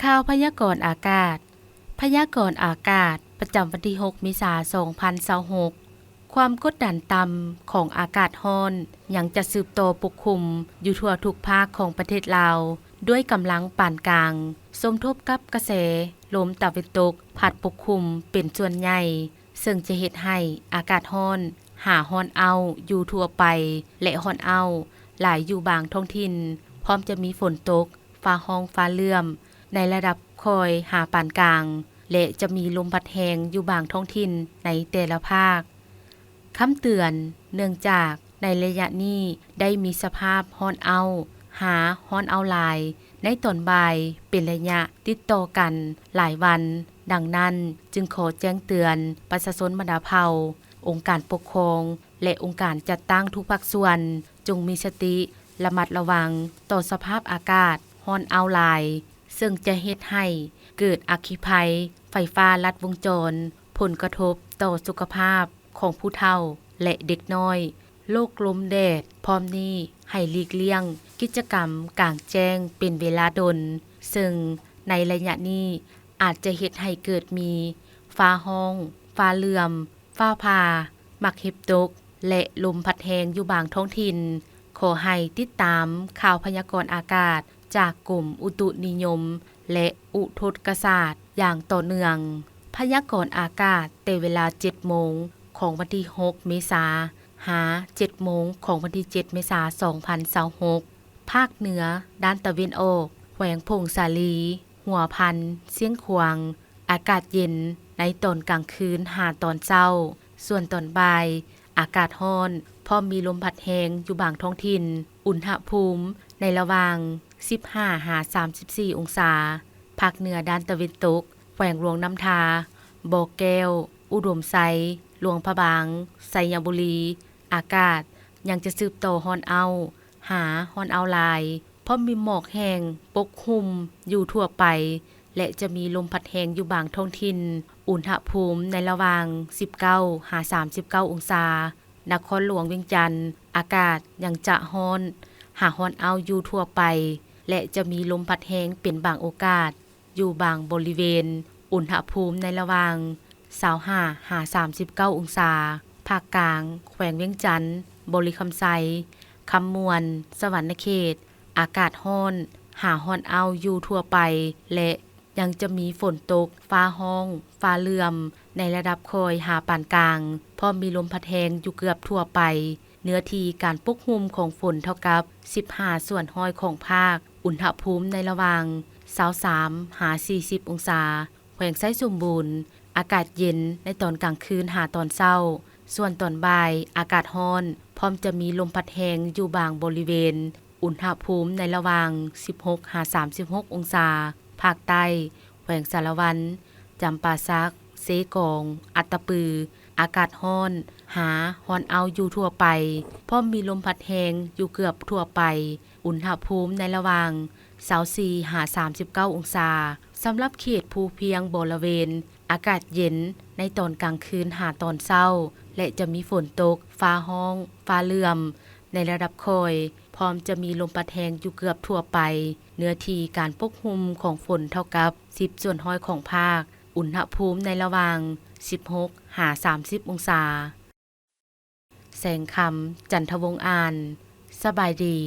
ข่าวพยากรณ์อากาศพยากรณ์อากาศประจำวันที่6เมษายน2026ความกดดันต่ำของอากาศร้อนยังจะสืบโตปกคลุมอยู่ทั่วทุกภาคของประเทศลาวด้วยกำลังปานกลางสมทบกับกระแสลมตะวันตกพัดปกคลุมเป็นส่วนใหญ่ซึ่งจะเฮ็ดให้อากาศร้อนหาร้อนเอาอยู่ทั่วไปและร้อนเอาหลายอยู่บางท้องถิ่นพร้อมจะมีฝนตกฟ้าร้องฟ้าเหลื่อมในระดับคอยหาปานกลางและจะมีลมพัดแรงอยู่บางท้องถิ่นในแต่ละภาคคำเตือนเนื่องจากในระยะนี้ได้มีสภาพร้อนเอาหาร้อนเอาหลายในตอนบ่ายเป็นระยะติดต่อกันหลายวันดังนั้นจึงขอแจ้งเตือนประชาชนบรรดาเผ่าองค์การปกครองและองค์การจัดตั้งทุกภาคส่วนจงมีสติระมัดระวังต่อสภาพอากาศร้อนเอาหลายซึ่งจะเฮ็ดให้เกิดอัคคีภัยไฟฟ้าลัดวงจรผลกระทบต่อสุขภาพของผู้เฒ่าและเด็กน้อยโรคลมแดดพร้อมนี้ให้หลีกเลี่ยงกิจกรรมกลางแจ้งเป็นเวลาดนซึ่งในระยะนี้อาจจะเฮ็ดให้เกิดมีฟ้าร้องฟ้าเหลื่อมฟ้าผ่ามักเห็บตกและลมพัดแรงอยู่บางท้องถิ่นขอให้ติดตามข่าวพยากรณ์อากาศจากกรมอุตุนิยมและอุทกศาสตร์อย่างต่อเนื่องพยากรณ์อากาศแต่เวลา 7 โมงของวันที่ 6 เมษายนหา 7 โมงของวันที่ 7 เมษายน2026ภาคเหนือด้านตะวันออกแขวงพงสาลี หัวพัน เสียงขวางอากาศเย็นในตอนกลางคืนหาตอนเช้าส่วนตอนบ่ายอากาศร้อนพร้อมมีลมพัดแรงอยู่บางท้องถิ่นอุณหภูมิในระหว่าง15-34 องศาภาคเหนือด้านตะวันตกแขวงหลวงน้ำทาบ่อแก้วอุดมไซหลวงพระบางไสยบุรีอากาศยังจะสืบต่อร้อนเอาหาร้อนเอาหลายเพราะมีหมอกแห้งปกคลุมอยู่ทั่วไปและจะมีลมพัดแรงอยู่บางท้องถิ่นอุณหภูมิในระหว่าง19-39 องศานครหลวงเวียงจันทน์อากาศยังจะร้อนหาร้อนเอาอยู่ทั่วไปและจะมีลมพัดแรงเป็นบางโอกาสอยู่บางบริเวณอุณหภูมิในระหว่าง25-39 องศาภาคกลางแขวงเวียงจันทน์บริคำไซคำมวนสวรรณเขตอากาศร้อนหาร้อนเอาอยู่ทั่วไปและยังจะมีฝนตกฟ้าร้องฟ้าเหลื่อมในระดับคอยหาปานกลางพร้อมมีลมพัดแรงอยู่เกือบทั่วไปเนื้อที่การปกคลุมของฝนเท่ากับ15ส่วนร้อยของภาคอุณหภูมิในระหว่าง23-40 องศาแขวงไส้สมบูรณ์อากาศเย็นในตอนกลางคืนหาตอนเช้าส่วนตอนบ่ายอากาศร้อนพร้อมจะมีลมพัดแรงอยู่บางบริเวณอุณหภูมิในระหว่าง16-36 องศาภาคใต้แขวงสารวันจำปาสักเซกองอัตตปืออากาศร้อนหาร้อนเอาอยู่ทั่วไปพร้อมมีลมพัดแรงอยู่เกือบทั่วไปอุณหภูมิในระหว่าง24-39 องศาสำหรับเขตภูเพียงบริเวณอากาศเย็นในตอนกลางคืนหาตอนเช้าและจะมีฝนตกฟ้าร้องฟ้าเหลื่อมในระดับคอยพร้อมจะมีลมพัดแรงอยู่เกือบทั่วไปเนื้อที่การปกคลุมของฝนเท่ากับ10ส่วนร้อยของภาคอุณหภูมิในระหว่าง16-30 องศาแสงคำจันทวงศ์อ่านสบายดี